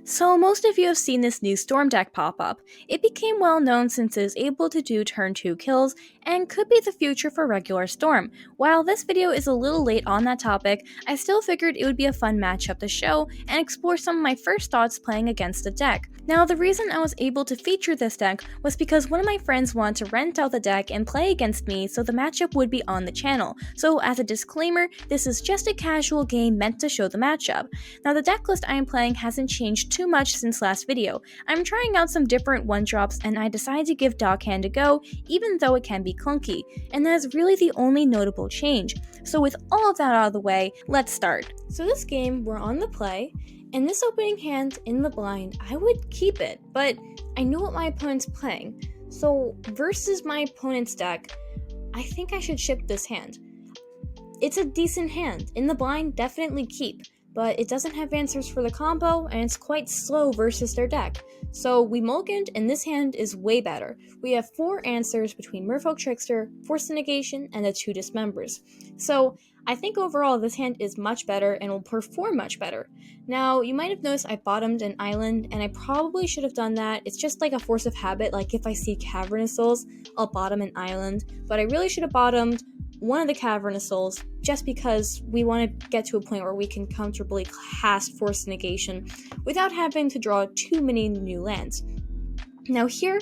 So most of you have seen this new Storm deck pop up. It became well known since it is able to do turn 2 kills and could be the future for regular Storm. While this video is a little late on that topic, I still figured it would be a fun matchup to show and explore some of my first thoughts playing against the deck. Now the reason I was able to feature this deck was because one of my friends wanted to rent out the deck and play against me, so the matchup would be on the channel. So as a disclaimer, this is just a casual game meant to show the matchup. Now the deck list I am playing hasn't changed too much since last video. I'm trying out some different 1-drops and I decided to give Dockhand a go, even though it can be clunky, and that is really the only notable change. So with all of that out of the way, let's start. So this game, we're on the play, and this opening hand in the blind, I would keep it, but I know what my opponent's playing. So versus my opponent's deck, I think I should ship this hand. It's a decent hand. In the blind, definitely keep, but it doesn't have answers for the combo, and it's quite slow versus their deck. So we mulliganed, and this hand is way better. We have 4 answers between Merfolk Trickster, Force Negation, and the 2 Dismembers. So I think overall this hand is much better and will perform much better. Now, you might have noticed I bottomed an island, and I probably should have done that. It's just like a force of habit, like if I see Cavernous Souls, I'll bottom an island, but I really should have bottomed one of the Cavernous Souls, just because we want to get to a point where we can comfortably cast Force Negation without having to draw too many new lands. Now here,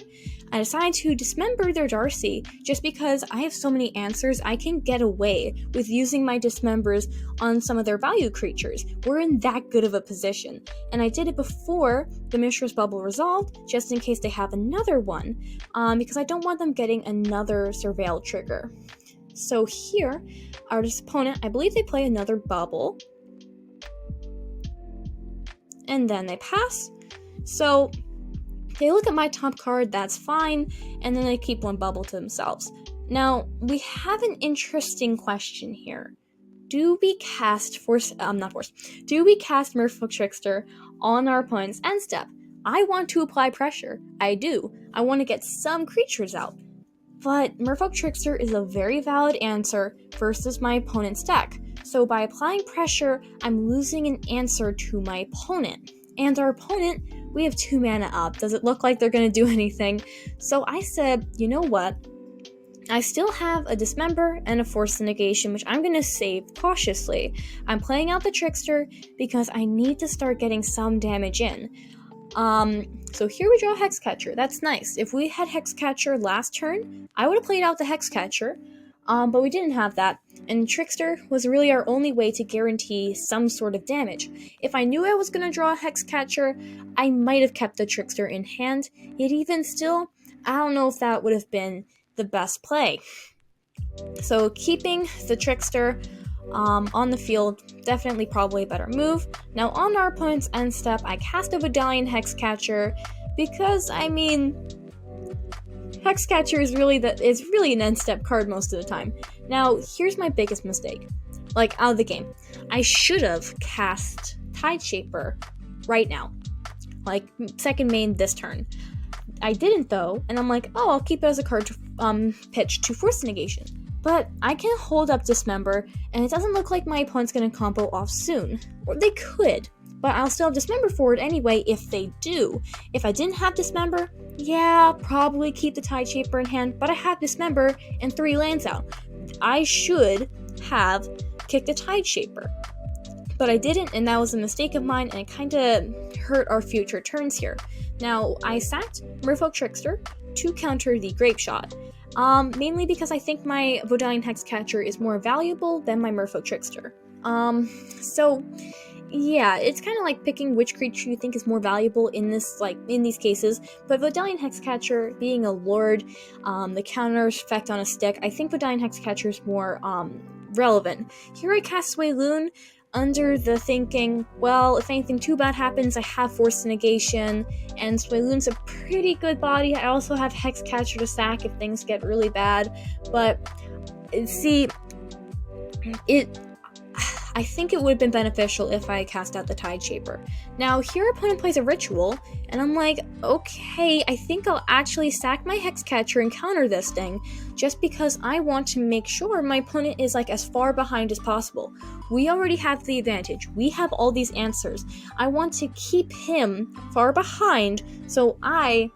I decided to dismember their Darcy, just because I have so many answers, I can get away with using my dismembers on some of their value creatures. We're in that good of a position, and I did it before the Mishra's Bubble resolved, just in case they have another one, because I don't want them getting another Surveil trigger. So here, our opponent, I believe they play another bubble, and then they pass. So they look at my top card, that's fine, and then they keep one bubble to themselves. Now, we have an interesting question here. Do we cast Do we cast Merfolk Trickster on our opponent's end step? I want to apply pressure. I do. I want to get some creatures out. But Merfolk Trickster is a very valid answer versus my opponent's deck. So by applying pressure, I'm losing an answer to my opponent. And our opponent, we have 2 mana up. Does it look like they're going to do anything? So I said, you know what? I still have a Dismember and a Force Negation, which I'm going to save cautiously. I'm playing out the Trickster because I need to start getting some damage in. So here we draw Hexcatcher. That's nice. If we had Hexcatcher last turn, I would have played out the Hexcatcher, but we didn't have that, and Trickster was really our only way to guarantee some sort of damage. If I knew I was going to draw a Hexcatcher, I might have kept the Trickster in hand, yet even still, I don't know if that would have been the best play. So keeping the Trickster on the field, definitely probably a better move. Now on our opponent's end step, I cast a Vidalian Hexcatcher because, I mean, Hexcatcher is really an end step card most of the time. Now, here's my biggest mistake, like out of the game. I should have cast Tideshaper right now, like second main this turn. I didn't though, and I'm like, oh, I'll keep it as a card to pitch to Force Negation. But I can hold up Dismember, and it doesn't look like my opponent's going to combo off soon. Or they could, but I'll still have Dismember forward anyway if they do. If I didn't have Dismember, yeah, probably keep the Tideshaper in hand, but I have Dismember and 3 lands out. I should have kicked the Tideshaper, but I didn't, and that was a mistake of mine, and it kind of hurt our future turns here. Now, I sacked Merfolk Trickster to counter the Grape Shot. Mainly because I think my Vidalian Hexcatcher is more valuable than my Merfolk Trickster. So yeah, it's kind of like picking which creature you think is more valuable in these cases. But Vidalian Hexcatcher being a lord, the counter effect on a stick, I think Vidalian Hexcatcher is more relevant. Here I cast Sway Loon under the thinking, well, if anything too bad happens, I have Force Negation, and Sway Loon's a pretty good body. I also have Hexcatcher to sack if things get really bad, but see, I think it would have been beneficial if I cast out the Tide Shaper. Now, here our opponent plays a Ritual, and I'm like, okay, I think I'll actually sack my Hexcatcher and counter this thing, just because I want to make sure my opponent is like as far behind as possible. We already have the advantage. We have all these answers. I want to keep him far behind so I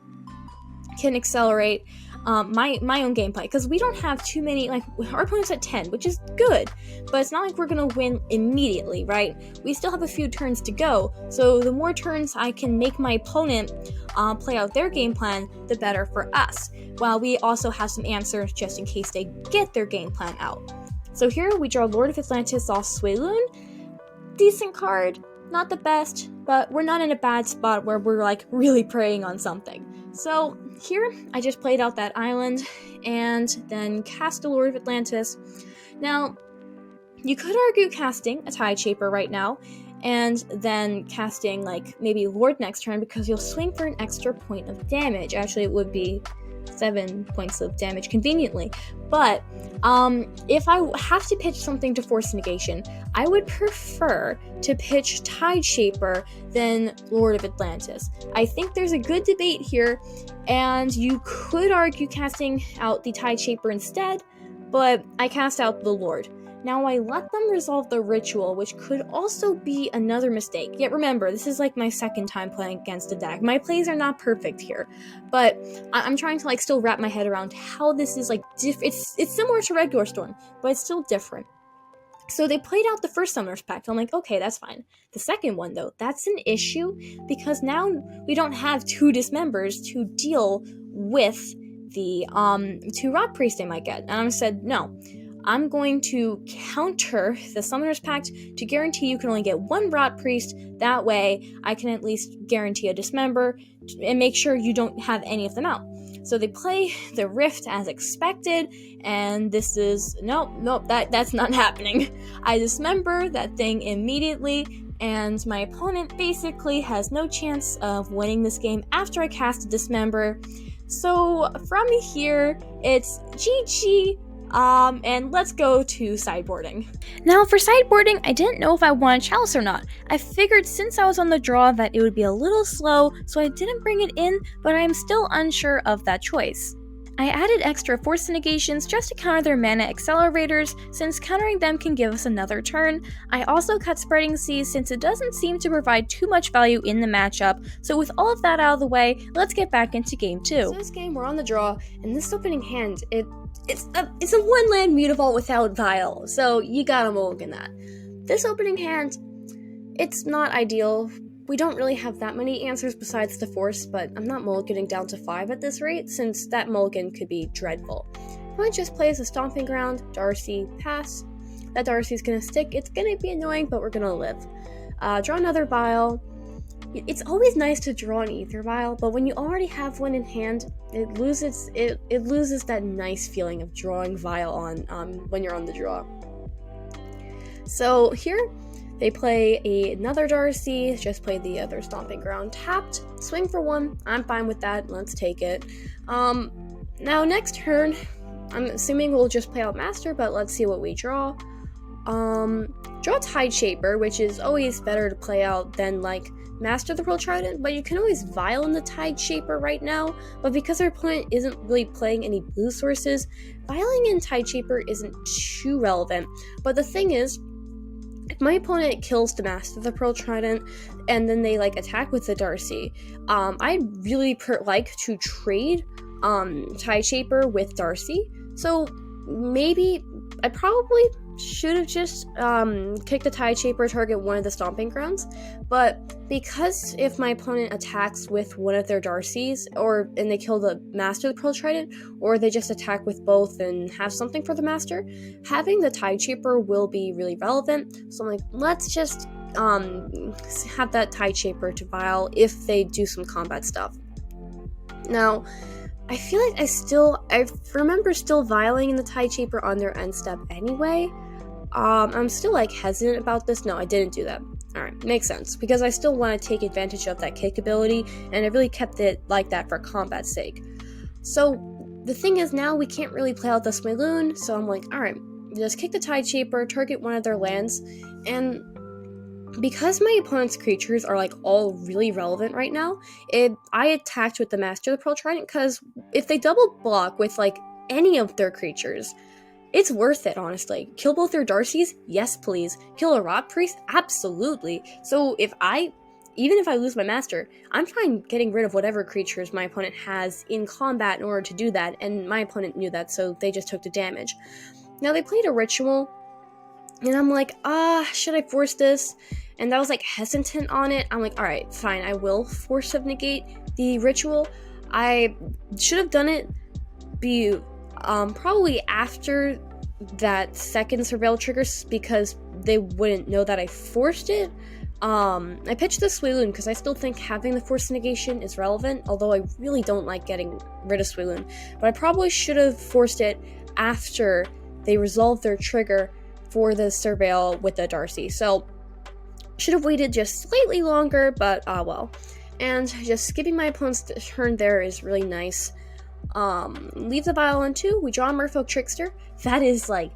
can accelerate my own gameplay, because we don't have too many, like, our opponent's at 10, which is good, but it's not like we're gonna win immediately, right? We still have a few turns to go, so the more turns I can make my opponent play out their game plan, the better for us, while we also have some answers just in case they get their game plan out. So here we draw Lord of Atlantis off Swaylun. Decent card, not the best, but we're not in a bad spot where we're like really preying on something. So here I just played out that island and then cast a Lord of Atlantis. Now, you could argue casting a Tide Shaper right now and then casting like maybe Lord next turn, because you'll swing for an extra point of damage. Actually, it would be 7 points of damage conveniently, but if I have to pitch something to force negation, I would prefer to pitch Tide Shaper than Lord of Atlantis. I think there's a good debate here, and you could argue casting out the Tide Shaper instead, but I cast out the Lord. Now I let them resolve the Ritual, which could also be another mistake. Yet remember, this is like my second time playing against a deck. My plays are not perfect here, but I'm trying to like still wrap my head around how this is like it's similar to regular Storm, but it's still different. So they played out the first Summoner's Pact. I'm like, okay, that's fine. The second one, though, that's an issue, because now we don't have 2 Dismembers to deal with the 2 Rot Priests they might get. And I said, no. I'm going to counter the Summoner's Pact to guarantee you can only get 1 Rot Priest. That way, I can at least guarantee a Dismember and make sure you don't have any of them out. So they play the Rift as expected, and this is nope, that's not happening. I Dismember that thing immediately, and my opponent basically has no chance of winning this game after I cast a Dismember. So from here, it's GG. And let's go to sideboarding. Now, for sideboarding, I didn't know if I wanted Chalice or not. I figured since I was on the draw that it would be a little slow, so I didn't bring it in, but I am still unsure of that choice. I added extra force negations just to counter their mana accelerators, since countering them can give us another turn. I also cut Spreading Seas since it doesn't seem to provide too much value in the matchup, so with all of that out of the way, let's get back into game 2. So this game, we're on the draw, and this opening hand, it's a 1-land Mutavault without Vial, so you gotta mulligan that. This opening hand, it's not ideal. We don't really have that many answers besides the Force, but I'm not mulliganing down to 5 at this rate, since that mulligan could be dreadful. I just plays a Stomping Ground, Darcy, pass. That Darcy's gonna stick. It's gonna be annoying, but we're gonna live. Draw another Vial. It's always nice to draw an Ether Vial, but when you already have one in hand, it loses that nice feeling of drawing Vial on when you're on the draw. So here, they play another Darcy, just play the other Stomping Ground tapped, swing for 1, I'm fine with that, let's take it. Now next turn, I'm assuming we'll just play out Master, but let's see what we draw. Draw Tide Shaper, which is always better to play out than like Master the Pearl Trident, but you can always Vial in the Tide Shaper right now, but because our opponent isn't really playing any blue sources, Vialing in Tide Shaper isn't too relevant. But the thing is, if my opponent kills the Master of the Pearl Trident, and then they like attack with the Darcy, I'd really like to trade Tide Shaper with Darcy. So maybe I probably should have just kicked the Tide Shaper, target one of the Stomping Grounds, but because if my opponent attacks with one of their Darcys, and they kill the Master of the Pearl Trident, or they just attack with both and have something for the Master, having the Tide Shaper will be really relevant. So I'm like, let's just have that Tide Shaper to Vial if they do some combat stuff. Now, I feel like I remember still Vialing in the Tide Shaper on their end step anyway. I'm still like hesitant about this. No, I didn't do that. Alright, makes sense, because I still want to take advantage of that kick ability, and I really kept it like that for combat's sake. So, the thing is, now we can't really play out the Swaylun, so I'm like, alright, just kick the Tide Shaper, target one of their lands, And because my opponent's creatures are like all really relevant right now, I attacked with the Master of the Pearl Trident because if they double block with like any of their creatures, it's worth it, honestly. Kill both their Darcys? Yes, please. Kill a Rot Priest? Absolutely. So even if I lose my Master, I'm fine getting rid of whatever creatures my opponent has in combat in order to do that, and my opponent knew that, so they just took the damage. Now, they played a Ritual, and I'm like, should I force this? And I was like hesitant on it. I'm like, alright, fine, I will force of negate the Ritual. I should have done it probably after that second surveil triggers because they wouldn't know that I forced it. I pitched the Sweloon because I still think having the force negation is relevant, although I really don't like getting rid of Sweloon. But I probably should have forced it after they resolved their trigger for the surveil with the Darcy. So should have waited just slightly longer, but well. And just skipping my opponent's turn there is really nice. Leave the Bile on 2, we draw Merfolk Trickster. That is like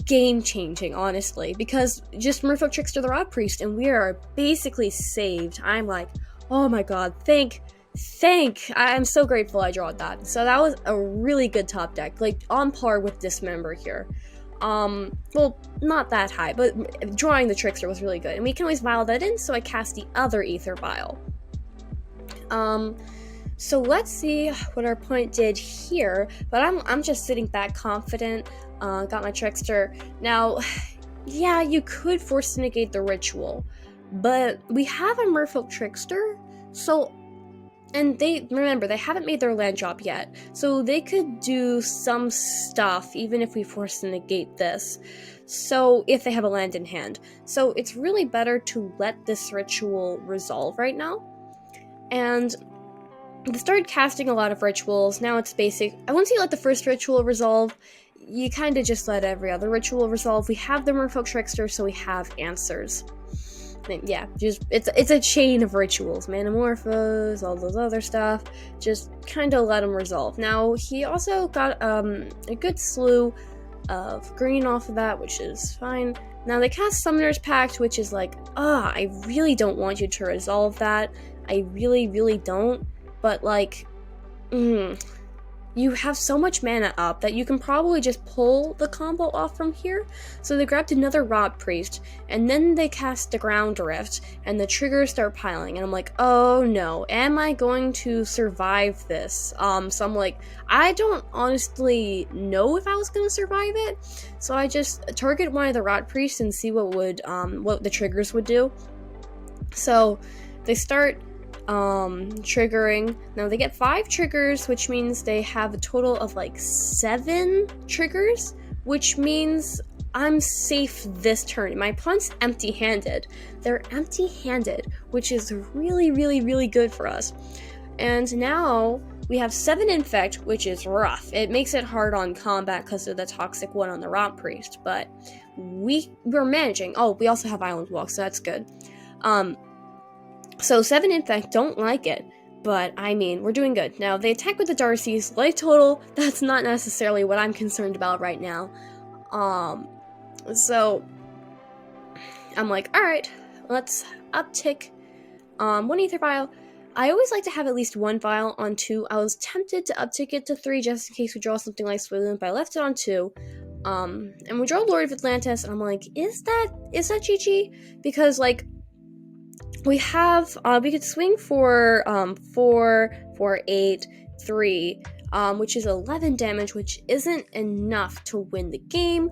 game changing, honestly, because just Merfolk Trickster the Rot Priest and we are basically saved. I'm like, oh my god, thank I'm so grateful I drawed that. So that was a really good top deck, like on par with Dismember here. Well, not that high, but drawing the Trickster was really good, and we can always Vial that in, so I cast the other Aether Vial. So let's see what our opponent did here, but I'm just sitting back confident, got my Trickster. Now, yeah, you could force to negate the Ritual, but we have a Merfolk Trickster, so, and they haven't made their land drop yet, so they could do some stuff even if we force to negate this, so if they have a land in hand. So it's really better to let this Ritual resolve right now, and they started casting a lot of rituals. Now it's basic. Once you let the first ritual resolve, you kind of just let every other ritual resolve. We have the Merfolk Trickster, so we have answers. And yeah, just it's a chain of rituals. Manamorphose, all those other stuff. Just kind of let them resolve. Now, he also got a good slew of green off of that, which is fine. Now, they cast Summoner's Pact, which is like, I really don't want you to resolve that. I really, really don't. But, like, you have so much mana up that you can probably just pull the combo off from here. So they grabbed another Rot Priest, and then they cast the Ground Rift, and the triggers start piling, and I'm like, oh no, am I going to survive this? So I'm like, I don't honestly know if I was going to survive it, so I just target one of the Rot Priests and see what the triggers would do. So they start triggering. Now they get 5 triggers, which means they have a total of like 7 triggers, which means I'm safe this turn. My opponent's empty-handed. They're empty-handed, which is really, really, really good for us. And now we have 7 Infect, which is rough. It makes it hard on combat because of the toxic one on the Rot Priest, but we're managing. Oh, we also have Island Walk, so that's good. So 7 Infect, don't like it, but I mean, we're doing good. Now, they attack with the Darcys, life total, that's not necessarily what I'm concerned about right now. So, I'm like, alright, let's uptick, 1 Aether Vial. I always like to have at least 1 Vial on 2. I was tempted to uptick it to 3 just in case we draw something like Sweloon, but I left it on 2. And we draw Lord of Atlantis, and I'm like, is that GG? Because, like, we could swing for 4, 4, 8, 3, which is 11 damage, which isn't enough to win the game.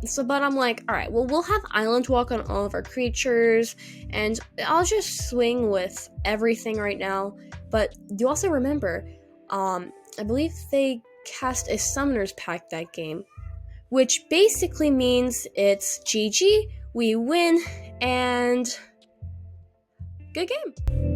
So, but I'm like, alright, well, we'll have Island Walk on all of our creatures, and I'll just swing with everything right now. But you also remember, I believe they cast a Summoner's Pact that game, which basically means it's GG, we win, and good game.